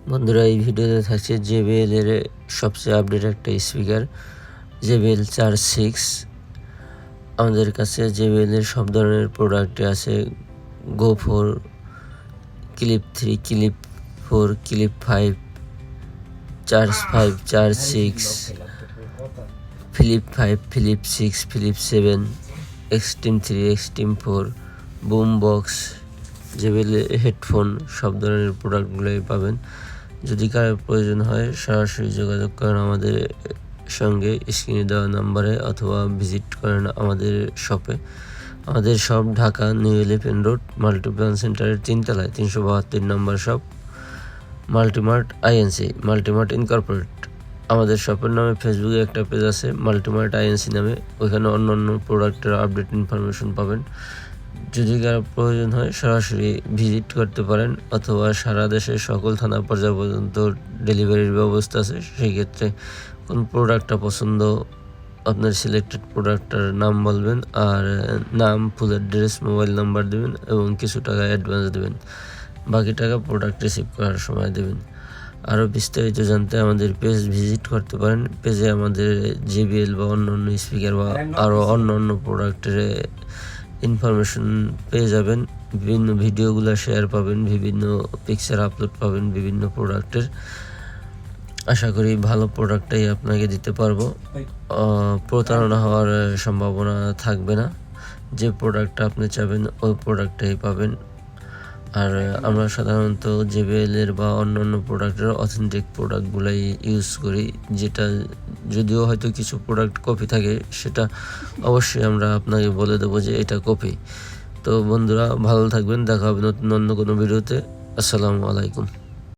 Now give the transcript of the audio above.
বন্ধুরা, এই ভিডিওতে থাকছে JBL এর সবচেয়ে আপডেট একটা স্পিকার JBL 4-6। আমাদের কাছে JBL এর সব ধরনের প্রোডাক্টই আছে। Go 4, Clip 3, Clip 4, Clip 5, Charge 5, Charge 6, Flip 5, Flip 6, Flip 7, Xtreme 3, Xtreme 4, Boombox, JBL headphone, সব ধরনের প্রোডাক্টগুলোই পাবেন। যদি কারো প্রয়োজন হয় সরাসরি যোগাযোগ করেন আমাদের সঙ্গে স্ক্রিনে দেওয়া নাম্বারে, অথবা ভিজিট করেন আমাদের শপে। আমাদের shop Dhaka New Elephant Road Multiplan সেন্টারের 3 তলায় 372 number shop, Multimart INC, Multimart incorporate. আমাদের শপের নামে ফেসবুকে একটা পেজ আছে মাল্টিমার্ট আইএনসি নামে, ওইখানে অন্য অন্য প্রোডাক্টের আপডেট ইনফরমেশন পাবেন। যদি কারো প্রয়োজন হয় সরাসরি ভিজিট করতে পারেন, অথবা সারা দেশের সকল থানা পর্যায় পর্যন্ত ডেলিভারির ব্যবস্থা আছে। সেই ক্ষেত্রে কোন প্রোডাক্টটা পছন্দ, আপনার সিলেক্টেড প্রোডাক্টটার নাম বলবেন, আর নাম, ফুল অ্যাড্রেস, মোবাইল নাম্বার দেবেন এবং কিছু টাকা অ্যাডভান্স দেবেন। বাকি টাকা প্রোডাক্ট রিসিভ করার সময় দেবেন। আরও বিস্তারিত জানতে আমাদের পেজ ভিজিট করতে পারেন। পেজে আমাদের JBL বা অন্য অন্য স্পিকার বা আরও অন্য অন্য প্রোডাক্টের ইনফরমেশন পেয়ে যাবেন। বিভিন্ন ভিডিওগুলো শেয়ার পাবেন, বিভিন্ন পিকচার আপলোড পাবেন বিভিন্ন প্রোডাক্টের। আশা করি ভালো প্রোডাক্টটাই আপনাকে দিতে পারবো, প্রতারণা হওয়ার সম্ভাবনা থাকবে না। যে প্রোডাক্টটা আপনি চাবেন ওই প্রোডাক্টটাই পাবেন। আর আমরা সাধারণত JBL এর বা অন্য অন্য প্রোডাক্টের অথেন্টিক প্রোডাক্টগুলাই ইউজ করি, যেটা যদিও হয়তো কিছু প্রোডাক্ট কপি থাকে, সেটা অবশ্যই আমরা আপনাকে বলে দেবো যে এটা কপি। তো বন্ধুরা, ভালো থাকবেন, দেখা হবে নতুন অন্য কোনো ভিডিওতে। আসসালামু আলাইকুম।